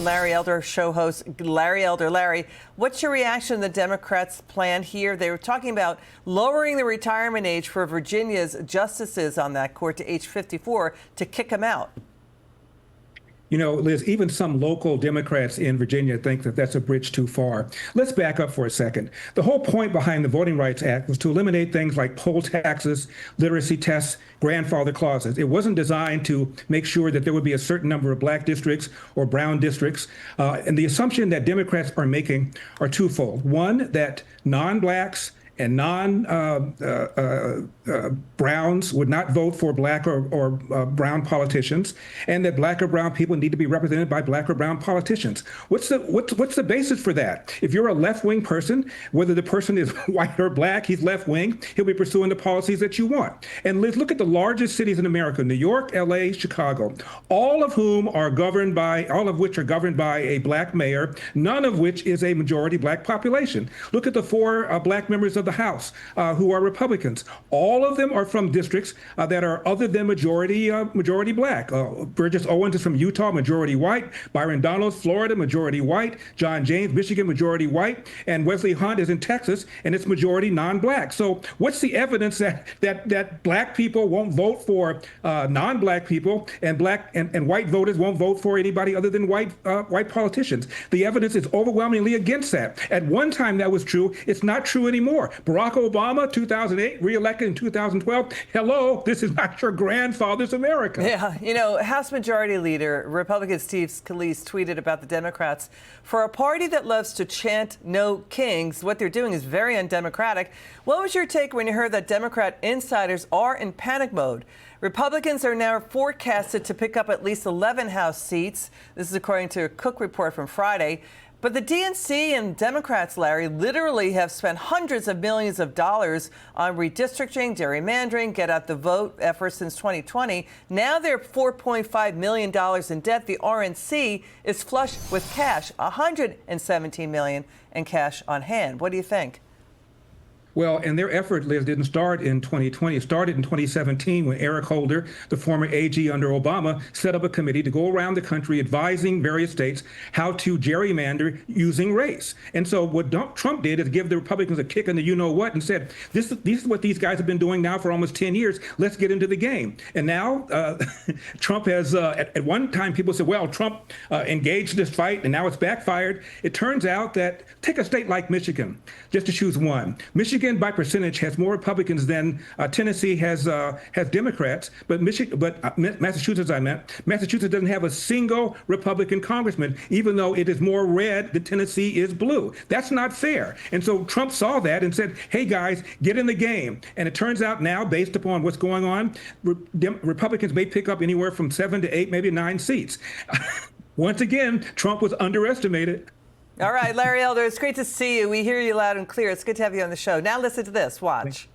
Larry Elder, show host Larry Elder. Larry, what's your reaction to the Democrats' plan here? They were talking about lowering the retirement age for Virginia's justices on that court to age 54 to kick them out. You know, Liz, even some local Democrats in Virginia think that that's a bridge too far. Let's back up for a second. The whole point behind the Voting Rights Act was to eliminate things like poll taxes, literacy tests, grandfather clauses. It wasn't designed to make sure that there would be a certain number of black districts or brown districts. And the assumption that Democrats are making are twofold. One, that non-blacks and non-browns would not vote for black or brown politicians, and that black or brown people need to be represented by black or brown politicians. What's the basis for that? If you're a left-wing person, whether the person is white or black, he's left-wing, he'll be pursuing the policies that you want. And Liz, look at the largest cities in America: New York, LA, Chicago, all of which are governed by a black mayor, none of which is a majority black population. Look at the four black members of the House who are Republicans. All of them are from districts that are other than majority black. Burgess Owens is from Utah, majority white. Byron Donalds, Florida, majority white. John James, Michigan, majority white. And Wesley Hunt is in Texas, and it's majority non-black. So what's the evidence that black people won't vote for non-black people, and black and white voters won't vote for anybody other than white politicians? The evidence is overwhelmingly against that. At one time that was true. It's not true anymore. Barack Obama, 2008, reelected in 2012. Hello, this is not your grandfather's America. Yeah, you know, House Majority Leader, Republican Steve Scalise, tweeted about the Democrats. For a party that loves to chant "No Kings," what they're doing is very undemocratic. What was your take when you heard that Democrat insiders are in panic mode? Republicans are now forecasted to pick up at least 11 House seats. This is according to a Cook report from Friday. But the DNC and Democrats, Larry, literally have spent hundreds of millions of dollars on redistricting, gerrymandering, get out the vote efforts since 2020. Now they're $4.5 million in debt. The RNC is flush with cash, $117 million in cash on hand. What do you think? Well, and their effort, Liz, didn't start in 2020. It started in 2017 when Eric Holder, the former AG under Obama, set up a committee to go around the country advising various states how to gerrymander using race. And so what Trump did is give the Republicans a kick in the you-know-what and said, this is what these guys have been doing now for almost 10 years. Let's get into the game. And now Trump has, at one time, people said, well, Trump engaged this fight and now it's backfired. It turns out that, take a state like Michigan, just to choose one. Michigan, by percentage, has more Republicans than Tennessee has Democrats, but Massachusetts doesn't have a single Republican congressman, even though it is more red than Tennessee is blue. That's not fair. And so Trump saw that and said, hey, guys, get in the game. And it turns out now, based upon what's going on, Republicans may pick up anywhere from 7 to 8, maybe 9 seats. Once again, Trump was underestimated. All right, Larry Elder, it's great to see you. We hear you loud and clear. It's good to have you on the show. Now listen to this. Watch.